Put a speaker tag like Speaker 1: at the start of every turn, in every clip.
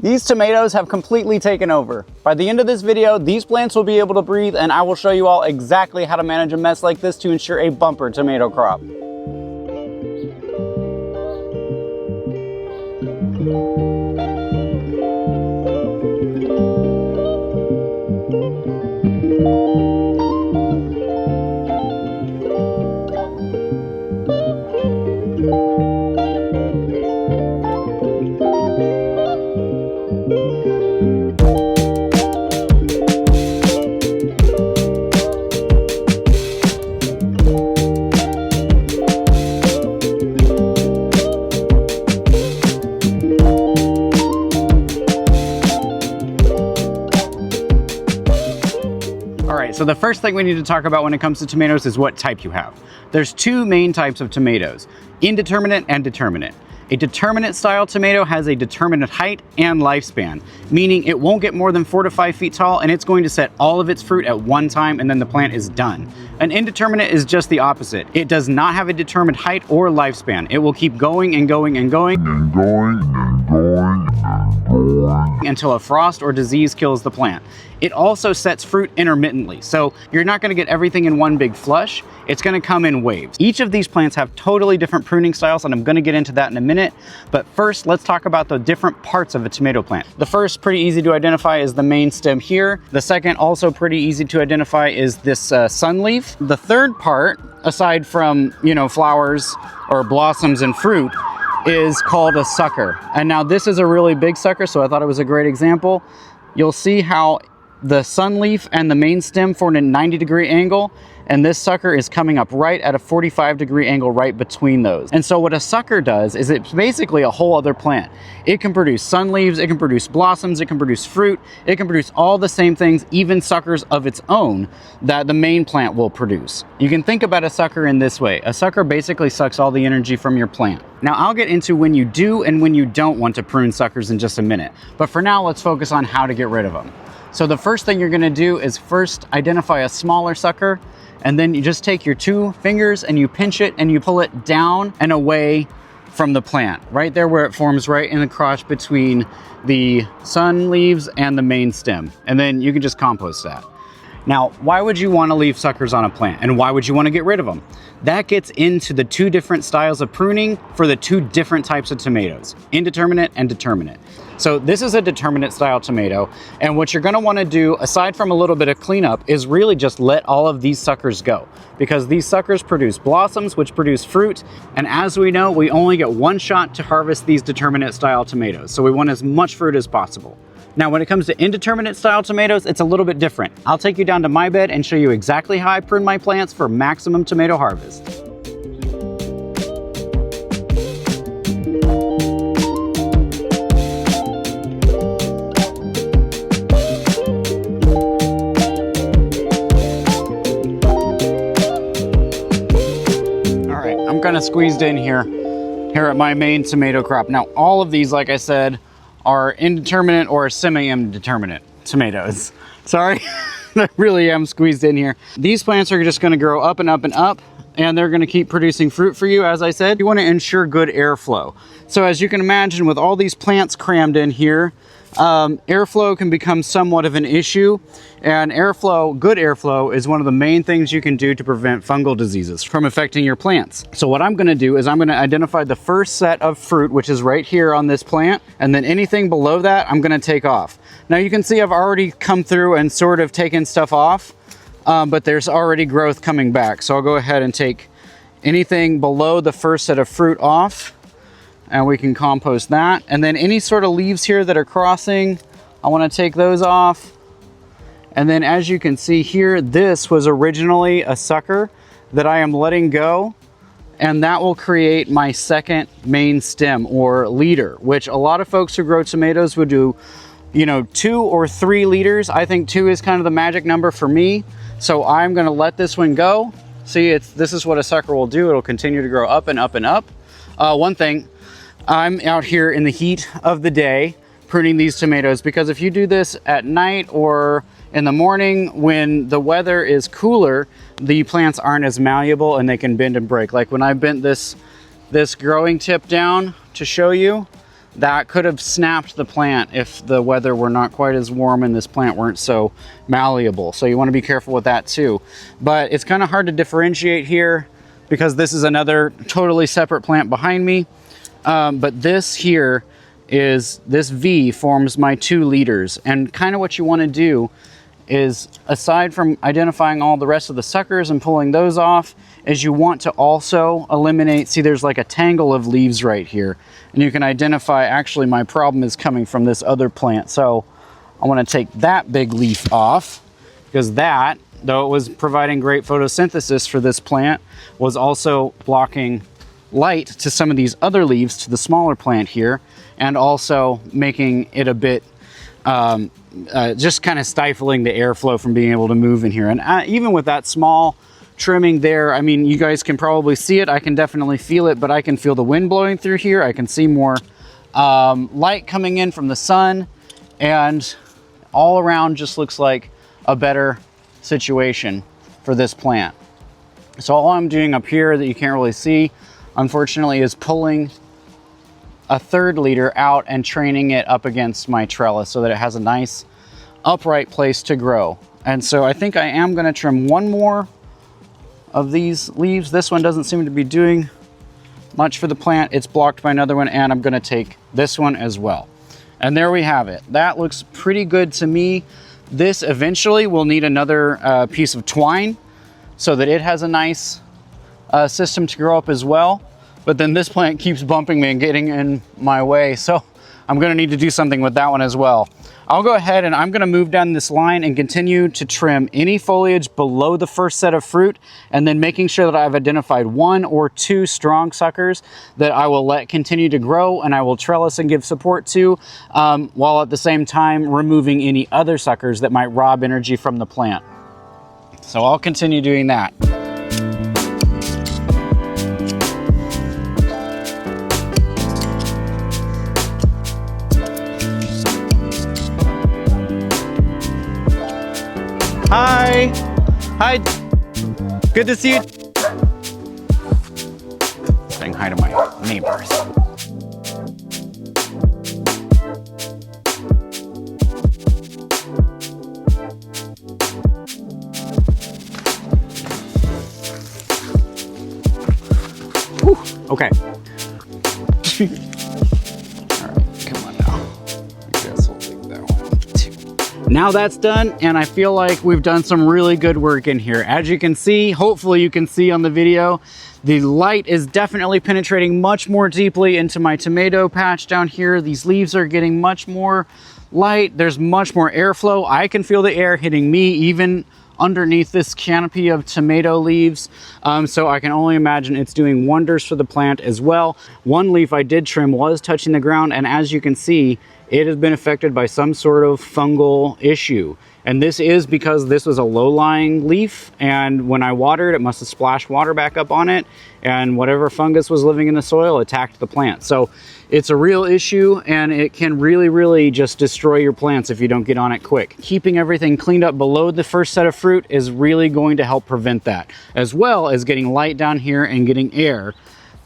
Speaker 1: These tomatoes have completely taken over. By the end of this video, these plants will be able to breathe, and I will show you all exactly how to manage a mess like this to ensure a bumper tomato crop. So the first thing we need to talk about when it comes to tomatoes is what type you have. There's two main types of tomatoes, indeterminate and determinate. A determinate style tomato has a determinate height and lifespan, meaning it won't get more than 4 to 5 feet tall, and it's going to set all of its fruit at one time and then the plant is done. An indeterminate is just the opposite. It does not have a determined height or lifespan. It will keep going and going and going until a frost or disease kills the plant. It also sets fruit intermittently, so you're not going to get everything in one big flush. It's going to come in waves. Each of these plants have totally different pruning styles, and I'm going to get into that in a minute. But first, let's talk about the different parts of a tomato plant. The first, pretty easy to identify, is the main stem here. The second, also pretty easy to identify, is this sun leaf. The third part, aside from, flowers or blossoms and fruit, is called a sucker. And now this is a really big sucker, so I thought it was a great example. You'll see how the sun leaf and the main stem form a 90-degree angle, and this sucker is coming up right at a 45-degree angle right between those. And so what a sucker does is it's basically a whole other plant. It can produce sun leaves, it can produce blossoms, it can produce fruit, it can produce all the same things, even suckers of its own that the main plant will produce. You can think about a sucker in this way. A sucker basically sucks all the energy from your plant. Now I'll get into when you do and when you don't want to prune suckers in just a minute. But for now, let's focus on how to get rid of them. So the first thing you're gonna do is first identify a smaller sucker, and then you just take your 2 fingers and you pinch it and you pull it down and away from the plant, right there where it forms right in the crotch between the sun leaves and the main stem. And then you can just compost that. Now, why would you want to leave suckers on a plant, and why would you want to get rid of them? That gets into the 2 different styles of pruning for the 2 different types of tomatoes, indeterminate and determinate. So this is a determinate style tomato, and what you're going to want to do, aside from a little bit of cleanup, is really just let all of these suckers go, because these suckers produce blossoms, which produce fruit, and as we know, we only get 1 shot to harvest these determinate style tomatoes, so we want as much fruit as possible. Now, when it comes to indeterminate style tomatoes, it's a little bit different. I'll take you down to my bed and show you exactly how I prune my plants for maximum tomato harvest. All right, I'm kind of squeezed in here at my main tomato crop. Now, all of these, like I said, are indeterminate or semi-indeterminate tomatoes. Sorry, I really am squeezed in here. These plants are just going to grow up and up and up, and they're going to keep producing fruit for you. As I said, you want to ensure good airflow. So as you can imagine, with all these plants crammed in here, airflow can become somewhat of an issue, and good airflow is one of the main things you can do to prevent fungal diseases from affecting your plants. So what I'm going to do is I'm going to identify the first set of fruit, which is right here on this plant, and then anything below that I'm going to take off. Now you can see I've already come through and sort of taken stuff off, but there's already growth coming back. So I'll go ahead and take anything below the first set of fruit off, and we can compost that. And then any sort of leaves here that are crossing, I want to take those off. And then as you can see here, this was originally a sucker that I am letting go, and that will create my second main stem or leader, which a lot of folks who grow tomatoes would do, 2 or 3 leaders. I think 2 is kind of the magic number for me. So I'm going to let this one go. See, this is what a sucker will do. It'll continue to grow up and up and up. One thing, I'm out here in the heat of the day pruning these tomatoes, because if you do this at night or in the morning when the weather is cooler, the plants aren't as malleable and they can bend and break. Like when I bent this growing tip down to show you, that could have snapped the plant if the weather were not quite as warm and this plant weren't so malleable. So you want to be careful with that too. But it's kind of hard to differentiate here because this is another totally separate plant behind me. But this here is, this V forms my 2 leaders. And kind of what you want to do is, aside from identifying all the rest of the suckers and pulling those off, is you want to also eliminate, see there's like a tangle of leaves right here. And you can identify, actually my problem is coming from this other plant. So I want to take that big leaf off, because that, though it was providing great photosynthesis for this plant, was also blocking light to some of these other leaves, to the smaller plant here, and also making it a bit just kind of stifling the airflow from being able to move in here. And even with that small trimming there, I mean, you guys can probably see it. I can definitely feel it, but I can feel the wind blowing through here. I can see more light coming in from the sun, and all around just looks like a better situation for this plant. So all I'm doing up here that you can't really see, unfortunately, is pulling a 3rd leader out and training it up against my trellis so that it has a nice upright place to grow. And so I think I am going to trim one more of these leaves. This one doesn't seem to be doing much for the plant. It's blocked by another one, and I'm going to take this one as well. And there we have it. That looks pretty good to me. This eventually will need another piece of twine so that it has a nice system to grow up as well. But then this plant keeps bumping me and getting in my way, so I'm going to need to do something with that one as well. I'll go ahead and I'm going to move down this line and continue to trim any foliage below the first set of fruit, and then making sure that I've identified 1 or 2 strong suckers that I will let continue to grow and I will trellis and give support to, while at the same time removing any other suckers that might rob energy from the plant. So I'll continue doing that. Hi. Hi. Good to see you. Saying hi to my neighbors. Whew. Okay. Now that's done, and I feel like we've done some really good work in here. As you can see, hopefully you can see on the video, the light is definitely penetrating much more deeply into my tomato patch down here. These leaves are getting much more light. There's much more airflow. I can feel the air hitting me even underneath this canopy of tomato leaves. So I can only imagine it's doing wonders for the plant as well. One leaf I did trim was touching the ground, and as you can see, it has been affected by some sort of fungal issue. And this is because this was a low-lying leaf, and when I watered, it must have splashed water back up on it, and whatever fungus was living in the soil attacked the plant. So it's a real issue, and it can really just destroy your plants if you don't get on it quick. Keeping everything cleaned up below the first set of fruit is really going to help prevent that, as well as getting light down here and getting air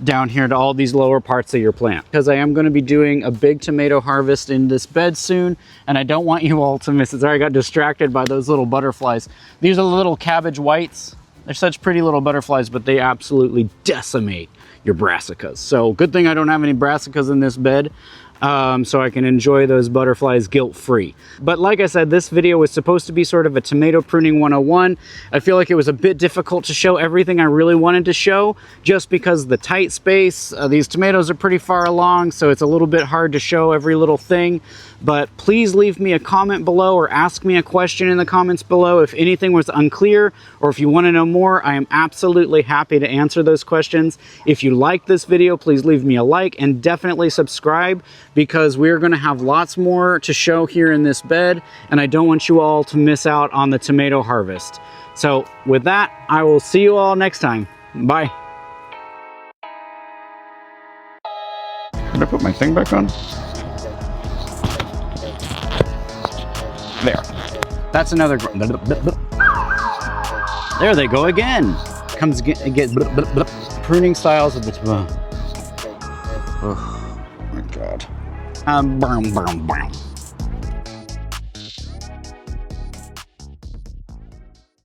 Speaker 1: down here to all these lower parts of your plant, because I am going to be doing a big tomato harvest in this bed soon, and I don't want you all to miss it. Sorry, I got distracted by those little butterflies. These are the little cabbage whites. They're such pretty little butterflies, but they absolutely decimate your brassicas. So good thing I don't have any brassicas in this bed, so I can enjoy those butterflies guilt-free. But like I said, this video was supposed to be sort of a tomato pruning 101. I feel like it was a bit difficult to show everything I really wanted to show, just because of the tight space. These tomatoes are pretty far along, so it's a little bit hard to show every little thing. But please leave me a comment below or ask me a question in the comments below if anything was unclear, or if you want to know more. I am absolutely happy to answer those questions. If you liked this video, please leave me a like and definitely subscribe, because we're going to have lots more to show here in this bed, and I don't want you all to miss out on the tomato harvest. So with that, I will see you all next time. Bye. Did I put my thing back on? There. That's another. There they go again. Comes get pruning styles of the tomato. Oh my God. Boom, boom, boom.